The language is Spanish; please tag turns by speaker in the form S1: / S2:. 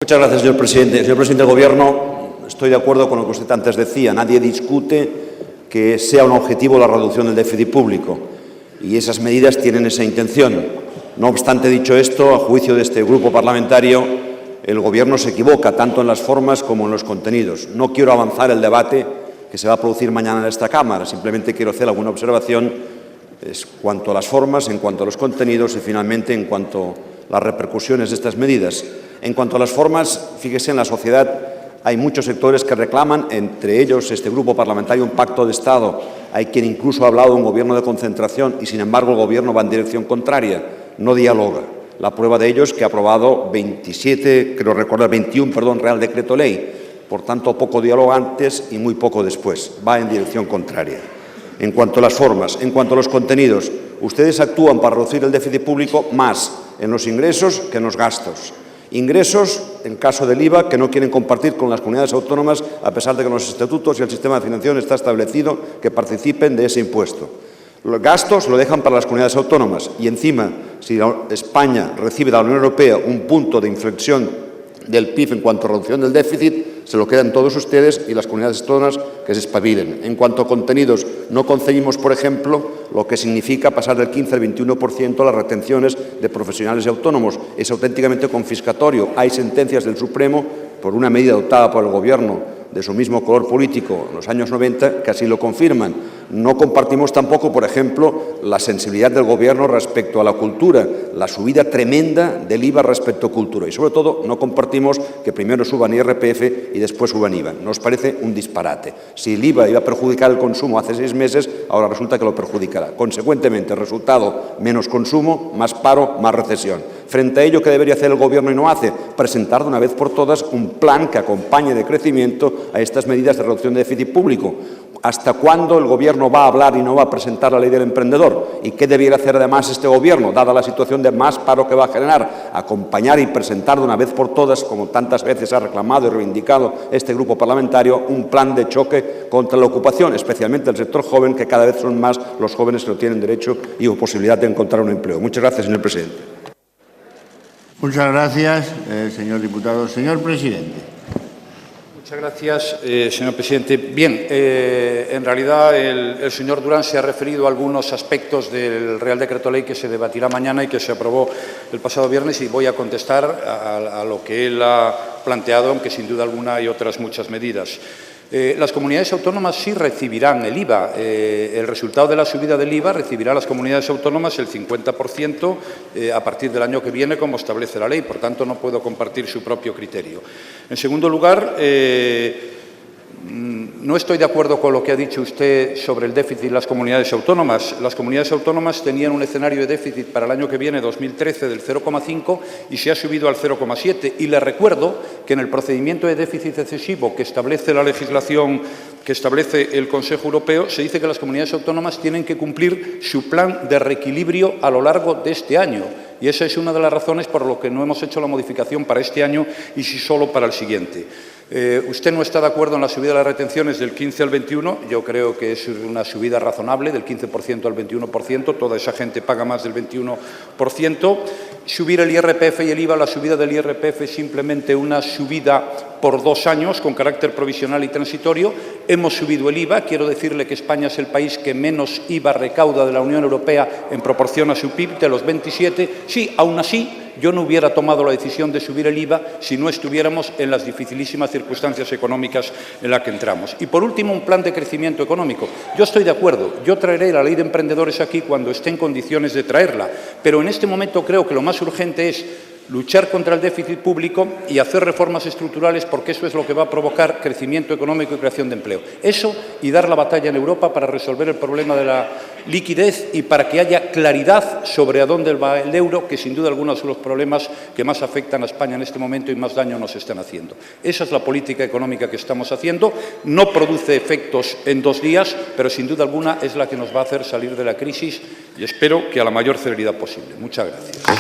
S1: Muchas gracias, señor presidente. Señor presidente del Gobierno, estoy de acuerdo con lo que usted antes decía. Nadie discute que sea un objetivo la reducción del déficit público y esas medidas tienen esa intención. No obstante, dicho esto, a juicio de este grupo parlamentario, el Gobierno se equivoca tanto en las formas como en los contenidos. No quiero avanzar el debate que se va a producir mañana en esta Cámara. Simplemente quiero hacer alguna observación en cuanto a las formas, en cuanto a los contenidos y, finalmente, en cuanto a las repercusiones de estas medidas. En cuanto a las formas, fíjese, en la sociedad hay muchos sectores que reclaman, entre ellos este grupo parlamentario, un pacto de Estado. Hay quien incluso ha hablado de un gobierno de concentración y, sin embargo, el Gobierno va en dirección contraria, no dialoga. La prueba de ello es que ha aprobado 21 Real Decreto Ley. Por tanto, poco diálogo antes y muy poco después. Va en dirección contraria. En cuanto a las formas, en cuanto a los contenidos, ustedes actúan para reducir el déficit público más en los ingresos que en los gastos. Ingresos, en caso del IVA, que no quieren compartir con las comunidades autónomas, a pesar de que en los estatutos y el sistema de financiación está establecido que participen de ese impuesto. Los gastos lo dejan para las comunidades autónomas y, encima, si España recibe de la Unión Europea un punto de inflexión del PIB en cuanto a reducción del déficit, se lo quedan todos ustedes y las comunidades autónomas que se espabilen. En cuanto a contenidos, no concebimos, por ejemplo, lo que significa pasar del 15 al 21% las retenciones de profesionales y autónomos. Es auténticamente confiscatorio. Hay sentencias del Supremo por una medida adoptada por el Gobierno de su mismo color político en los años 90 que así lo confirman. No compartimos tampoco, por ejemplo, la sensibilidad del Gobierno respecto a la cultura, la subida tremenda del IVA respecto a cultura y, sobre todo, no compartimos que primero suban IRPF y después suban IVA. Nos parece un disparate. Si el IVA iba a perjudicar el consumo hace 6 meses, ahora resulta que lo perjudicará. Consecuentemente, el resultado, menos consumo, más paro, más recesión. Frente a ello, ¿qué debería hacer el Gobierno y no hace? Presentar de una vez por todas un plan que acompañe de crecimiento a estas medidas de reducción de déficit público. ¿Hasta cuándo el Gobierno va a hablar y no va a presentar la ley del emprendedor? ¿Y qué debiera hacer además este Gobierno, dada la situación de más paro que va a generar? Acompañar y presentar de una vez por todas, como tantas veces ha reclamado y reivindicado este grupo parlamentario, un plan de choque contra la ocupación, especialmente el sector joven, que cada vez son más los jóvenes que no tienen derecho y posibilidad de encontrar un empleo. Muchas gracias, señor presidente.
S2: Muchas gracias, señor diputado. Señor presidente.
S3: Muchas gracias, señor presidente. Bien, en realidad el señor Durán se ha referido a algunos aspectos del Real Decreto Ley que se debatirá mañana y que se aprobó el pasado viernes, y voy a contestar a lo que él ha planteado, aunque sin duda alguna hay otras muchas medidas. Las comunidades autónomas sí recibirán el IVA. El resultado de la subida del IVA recibirá a las comunidades autónomas el 50% a partir del año que viene, como establece la ley. Por tanto, no puedo compartir su propio criterio. En segundo lugar, no estoy de acuerdo con lo que ha dicho usted sobre el déficit de las comunidades autónomas. Las comunidades autónomas tenían un escenario de déficit para el año que viene, 2013, del 0,5 y se ha subido al 0,7. Y le recuerdo que en el procedimiento de déficit excesivo que establece la legislación, que establece el Consejo Europeo, se dice que las comunidades autónomas tienen que cumplir su plan de reequilibrio a lo largo de este año. Y esa es una de las razones por las que no hemos hecho la modificación para este año y sí solo para el siguiente. Usted no está de acuerdo en la subida de las retenciones del 15 al 21. Yo creo que es una subida razonable, del 15% al 21%. Toda esa gente paga más del 21%. Subir el IRPF y el IVA, la subida del IRPF es simplemente una subida por 2 años con carácter provisional y transitorio. Hemos subido el IVA. Quiero decirle que España es el país que menos IVA recauda de la Unión Europea en proporción a su PIB, de los 27. Sí, aún así, yo no hubiera tomado la decisión de subir el IVA si no estuviéramos en las dificilísimas circunstancias económicas en las que entramos. Y, por último, un plan de crecimiento económico. Yo estoy de acuerdo. Yo traeré la ley de emprendedores aquí cuando esté en condiciones de traerla. Pero en este momento creo que lo más urgente es luchar contra el déficit público y hacer reformas estructurales, porque eso es lo que va a provocar crecimiento económico y creación de empleo. Eso, y dar la batalla en Europa para resolver el problema de la liquidez y para que haya claridad sobre a dónde va el euro, que sin duda alguna son los problemas que más afectan a España en este momento y más daño nos están haciendo. Esa es la política económica que estamos haciendo. No produce efectos en 2 días, pero sin duda alguna es la que nos va a hacer salir de la crisis y espero que a la mayor celeridad posible. Muchas gracias.